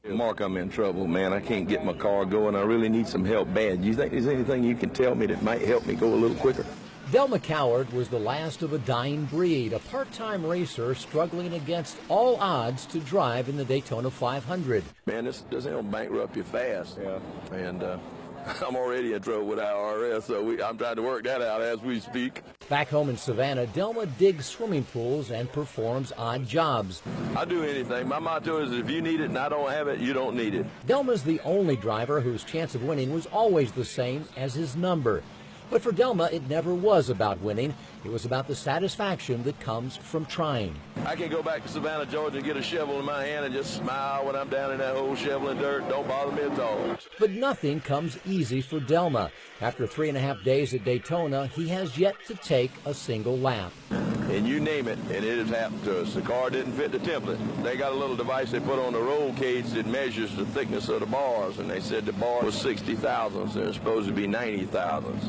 Mark, I'm in trouble, man. I can't get my car going. I really need some help bad. Do you think there's anything you can tell me that might help me go a little quicker? Delma Cowart was the last of a dying breed, a part-time racer struggling against all odds to drive in the Daytona 500. Man, this will bankrupt you fast. Yeah. And I'm already in trouble with IRS, so I'm trying to work that out as we speak. Back home in Savannah, Delma digs swimming pools and performs odd jobs. I'll do anything. My motto is if you need it and I don't have it, you don't need it. Delma's the only driver whose chance of winning was always the same as his number. But for Delma, it never was about winning. It was about the satisfaction that comes from trying. I can go back to Savannah, Georgia and get a shovel in my hand and just smile when I'm down in that hole shoveling dirt. Don't bother me at all. But nothing comes easy for Delma. After 3.5 days at Daytona, he has yet to take a single lap. And you name it, and it has happened to us. The car didn't fit the template. They got a little device they put on the roll cage that measures the thickness of the bars, and they said the bar was 60 thousandths, and it's supposed to be 90 thousandths.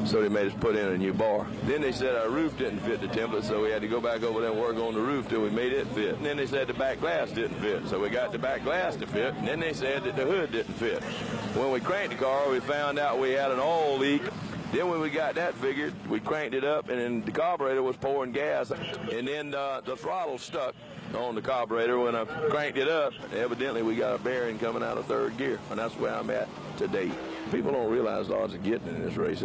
So they made us put in a new bar. Then they said our roof didn't fit the template, so we had to go back over there and work on the roof till we made it fit. And then they said the back glass didn't fit, so we got the back glass to fit. And then they said that the hood didn't fit. When we cranked the car, we found out we had an oil leak. Then when we got that figured, we cranked it up, and then the carburetor was pouring gas. And then the throttle stuck on the carburetor when I cranked it up. Evidently, we got a bearing coming out of third gear, and that's where I'm at today. People don't realize the odds of getting in this race.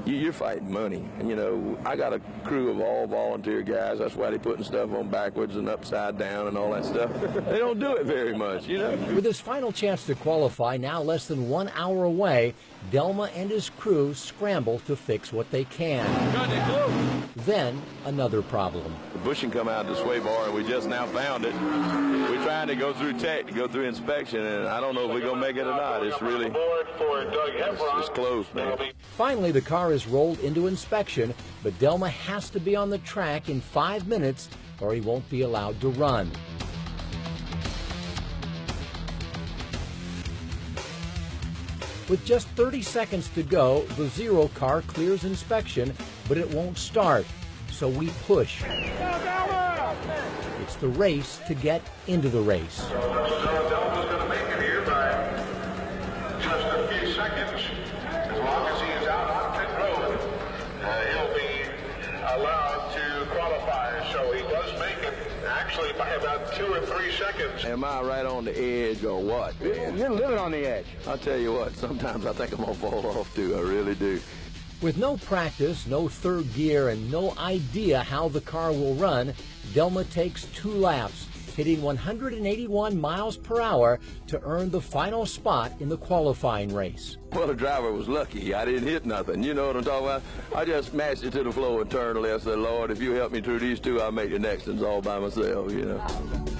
You're fighting money. And, you know, I got a crew of all volunteer guys. That's why they're putting stuff on backwards and upside down and all that stuff. They don't do it very much, you know. With his final chance to qualify now less than 1 hour away, Delma and his crew scramble to fix what they can. Then another problem. The bushing come out of the sway bar, and we just now found it. We're trying to go through tech, to go through inspection, and I don't know if we're going to make it or not. It's really, it's close, man. Finally, the car is rolled into inspection, but Delma has to be on the track in 5 minutes or he won't be allowed to run. With just 30 seconds to go, the Zero car clears inspection, but it won't start, so we push. It's the race to get into the race. Delma's going to make it here by just a few seconds. As long as he is out on pit road, he'll be allowed to qualify. So he does make it actually by about 2 or 3 seconds. Am I right on the edge or what? You're living on the edge. I'll tell you what, sometimes I think I'm going to fall off too. I really do. With no practice, no third gear, and no idea how the car will run, Delma takes 2 laps, hitting 181 miles per hour to earn the final spot in the qualifying race. Well, the driver was lucky. I didn't hit nothing. You know what I'm talking about? I just smashed it to the floor and turned left. I said, Lord, if you help me through these 2, I'll make the next ones all by myself, you know.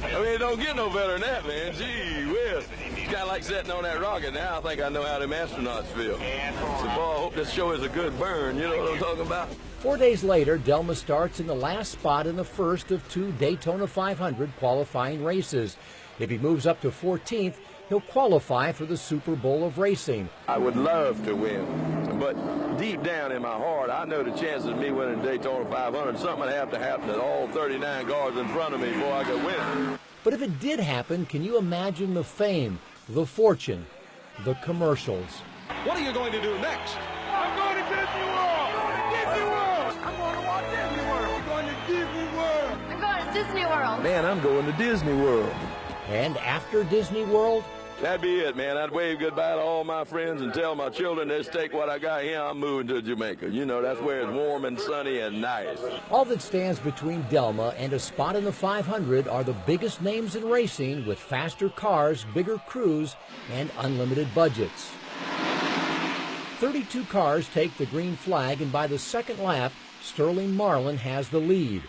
I mean, it don't get no better than that, man. Gee whiz. It's kind of like sitting on that rocket. Now I think I know how them astronauts feel. So, boy, I hope this show is a good burn. You know what I'm talking about? 4 days later, Delma starts in the last spot in the first of 2 Daytona 500 qualifying races. If he moves up to 14th, he'll qualify for the Super Bowl of racing. I would love to win, but deep down in my heart, I know the chances of me winning Daytona 500, something would have to happen to all 39 cars in front of me before I could win. But if it did happen, can you imagine the fame, the fortune, the commercials? What are you going to do next? I'm going to Disney World! Disney World! I'm going to Walt Disney World! I'm going to Disney World! I'm going to Disney World! Man, I'm going to Disney World. And after Disney World? That'd be it, man. I'd wave goodbye to all my friends and tell my children, just take what I got here, I'm moving to Jamaica. You know, that's where it's warm and sunny and nice. All that stands between Delma and a spot in the 500 are the biggest names in racing with faster cars, bigger crews, and unlimited budgets. 32 cars take the green flag, and by the second lap, Sterling Marlin has the lead.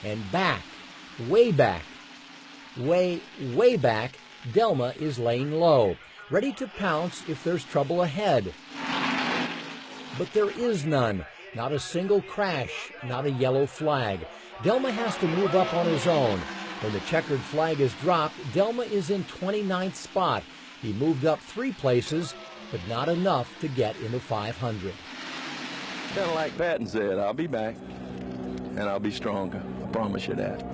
And back, way back, way back, Delma is laying low, ready to pounce if there's trouble ahead. But there is none. Not a single crash, not a yellow flag. Delma has to move up on his own. When the checkered flag is dropped, Delma is in 29th spot. He moved up 3 places, but not enough to get in the 500. Kind of like Patton said, I'll be back, and I'll be stronger. I promise you that.